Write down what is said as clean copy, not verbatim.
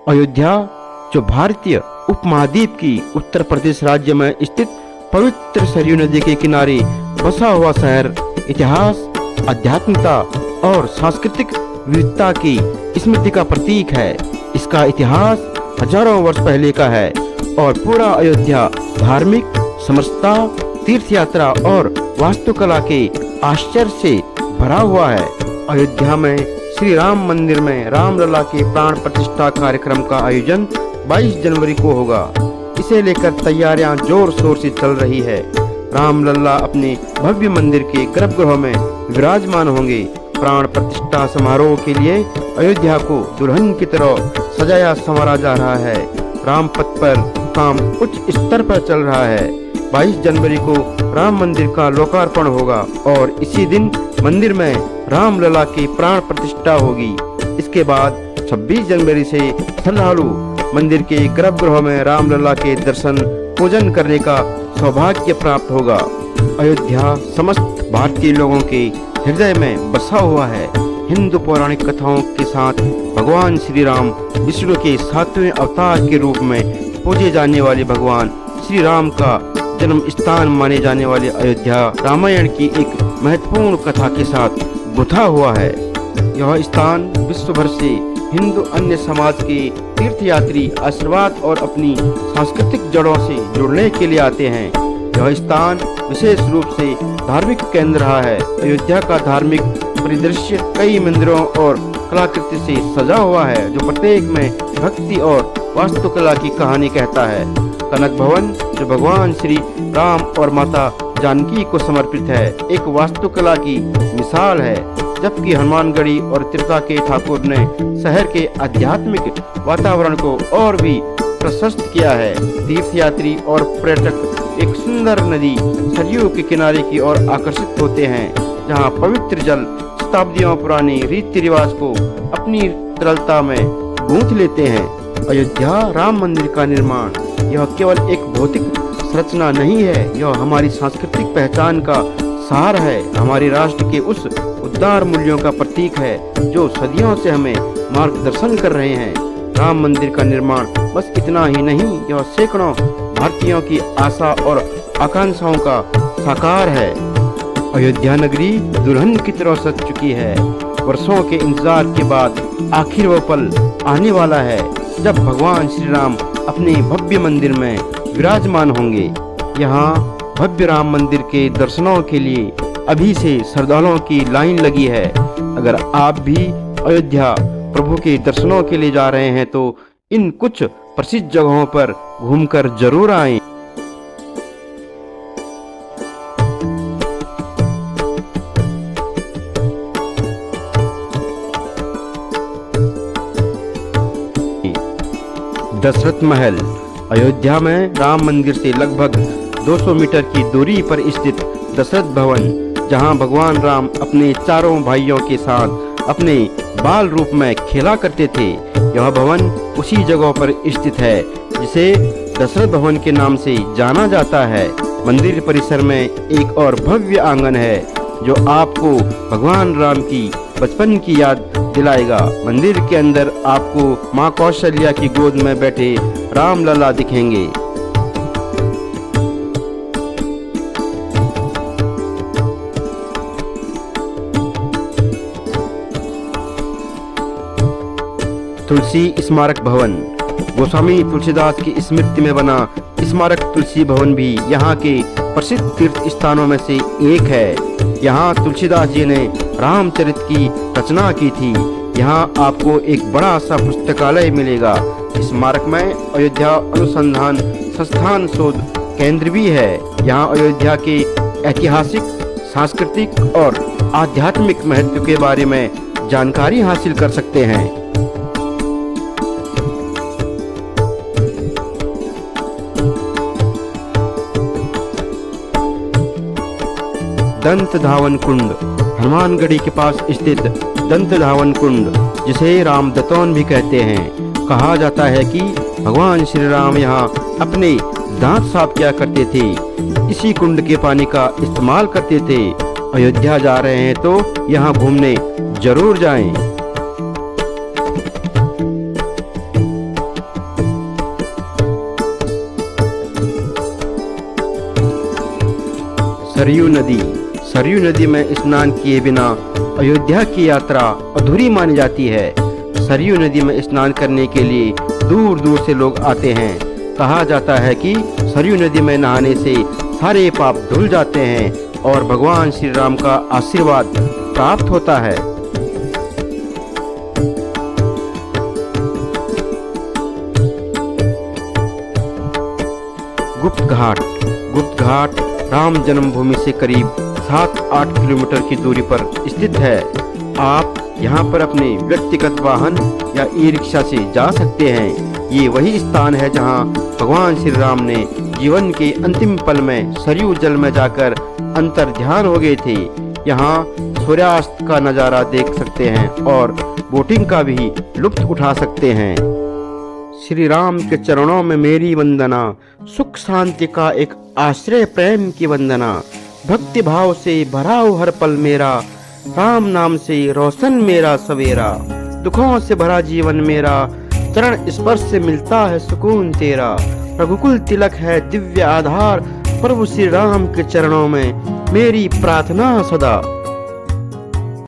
अयोध्या जो भारतीय उपमहाद्वीप की उत्तर प्रदेश राज्य में स्थित पवित्र सरयू नदी के किनारे बसा हुआ शहर इतिहास, आध्यात्मिकता और सांस्कृतिक विविधता की स्मृति का प्रतीक है। इसका इतिहास हजारों वर्ष पहले का है और पूरा अयोध्या धार्मिक समरसता, तीर्थ यात्रा और वास्तुकला के आश्चर्य से भरा हुआ है। अयोध्या में श्री राम मंदिर में रामलला के प्राण प्रतिष्ठा कार्यक्रम का आयोजन 22 जनवरी को होगा। इसे लेकर तैयारियां जोर शोर से चल रही है। रामलला अपने भव्य मंदिर के गर्भगृह में विराजमान होंगे। प्राण प्रतिष्ठा समारोह के लिए अयोध्या को दुल्हन की तरह सजाया संवारा जा रहा है। रामपथ पर काम उच्च स्तर पर चल रहा है। 22 जनवरी को राम मंदिर का लोकार्पण होगा और इसी दिन मंदिर में रामलला की प्राण प्रतिष्ठा होगी। इसके बाद 26 जनवरी से श्रद्धालु मंदिर के गर्भगृह में रामलला के दर्शन पूजन करने का सौभाग्य प्राप्त होगा। अयोध्या समस्त भारतीय लोगों के हृदय में बसा हुआ है। हिंदू पौराणिक कथाओं के साथ भगवान श्री राम विष्णु के 7वें अवतार के रूप में पूजे जाने वाले भगवान श्री राम का जन्म स्थान माने जाने वाले अयोध्या रामायण की एक महत्वपूर्ण कथा के साथ गुथा हुआ है। यह स्थान विश्व भर से हिंदू अन्य समाज के तीर्थयात्री आशीर्वाद और अपनी सांस्कृतिक जड़ों से जुड़ने के लिए आते हैं। यह स्थान विशेष रूप से धार्मिक केंद्र रहा है। अयोध्या का धार्मिक परिदृश्य कई मंदिरों और कलाकृति से सजा हुआ है, जो प्रत्येक में भक्ति और वास्तुकला की कहानी कहता है। कनक भवन जो भगवान श्री राम और माता जानकी को समर्पित है, एक वास्तुकला की मिसाल है, जबकि हनुमानगढ़ी और त्रिता के ठाकुर ने शहर के आध्यात्मिक वातावरण को और भी प्रशस्त किया है। तीर्थयात्री और पर्यटक एक सुंदर नदी सरयू के किनारे की ओर आकर्षित होते हैं, जहां पवित्र जल शताब्दियों पुराने रीति रिवाज को अपनी तरलता में गूंथ लेते हैं। अयोध्या राम मंदिर का निर्माण यह केवल एक भौतिक संरचना नहीं है, यह हमारी सांस्कृतिक पहचान का सार है, हमारे राष्ट्र के उस उदार मूल्यों का प्रतीक है जो सदियों से हमें मार्गदर्शन कर रहे हैं। राम मंदिर का निर्माण बस इतना ही नहीं, यह सैकड़ों भारतीयों की आशा और आकांक्षाओं का साकार है। अयोध्या नगरी दुल्हन की तरह सज चुकी है। वर्षों के इंतजार के बाद आखिर वो पल आने वाला है जब भगवान श्री राम अपने भव्य मंदिर में विराजमान होंगे। यहाँ भव्य राम मंदिर के दर्शनों के लिए अभी से श्रद्धालुओं की लाइन लगी है। अगर आप भी अयोध्या प्रभु के दर्शनों के लिए जा रहे हैं तो इन कुछ प्रसिद्ध जगहों पर घूमकर जरूर आएं। दशरथ महल अयोध्या में राम मंदिर से लगभग 200 मीटर की दूरी पर स्थित दशरथ भवन, जहां भगवान राम अपने चारों भाइयों के साथ अपने बाल रूप में खेला करते थे। यह भवन उसी जगह पर स्थित है जिसे दशरथ भवन के नाम से जाना जाता है। मंदिर परिसर में एक और भव्य आंगन है जो आपको भगवान राम की बचपन की याद दिलाएगा। मंदिर के अंदर आपको मां कौशल्या की गोद में बैठे रामलला दिखेंगे। तुलसी स्मारक भवन गोस्वामी तुलसीदास की स्मृति में बना स्मारक तुलसी भवन भी यहाँ के प्रसिद्ध तीर्थ स्थानों में से एक है। यहाँ तुलसीदास जी ने रामचरित की रचना की थी। यहाँ आपको एक बड़ा सा पुस्तकालय मिलेगा। स्मारक में अयोध्या अनुसंधान संस्थान शोध केंद्र भी है। यहाँ अयोध्या के ऐतिहासिक, सांस्कृतिक और आध्यात्मिक महत्व के बारे में जानकारी हासिल कर सकते हैं। दंत धावन कुंड हनुमानगढ़ी के पास स्थित दंत धावन कुंड, जिसे राम दतौन भी कहते हैं। कहा जाता है कि भगवान श्री राम यहाँ अपने दांत साफ किया करते थे, इसी कुंड के पानी का इस्तेमाल करते थे। अयोध्या जा रहे हैं तो यहाँ घूमने जरूर जाएं। सरयू नदी। सरयू नदी में स्नान किए बिना अयोध्या की यात्रा अधूरी मानी जाती है। सरयू नदी में स्नान करने के लिए दूर दूर से लोग आते हैं। कहा जाता है कि सरयू नदी में नहाने से सारे पाप धुल जाते हैं और भगवान श्री राम का आशीर्वाद प्राप्त होता है। गुप्त घाट। गुप्त घाट राम जन्मभूमि से करीब 7-8 किलोमीटर की दूरी पर स्थित है। आप यहाँ पर अपने व्यक्तिगत वाहन या ई रिक्शा से जा सकते हैं। ये वही स्थान है जहाँ भगवान श्री राम ने जीवन के अंतिम पल में सरयू जल में जाकर अंतर ध्यान हो गए थे। यहाँ सूर्यास्त का नज़ारा देख सकते हैं और बोटिंग का भी लुत्फ उठा सकते हैं। श्री राम के चरणों में मेरी वंदना, सुख शांति का एक आश्रय, प्रेम की वंदना। भक्ति भाव से भरा हो हर पल मेरा, राम नाम से रोशन मेरा सवेरा। दुखों से भरा जीवन मेरा, चरण स्पर्श से मिलता है सुकून तेरा। रघुकुल तिलक है दिव्य आधार, प्रभु श्री राम के चरणों में मेरी प्रार्थना सदा।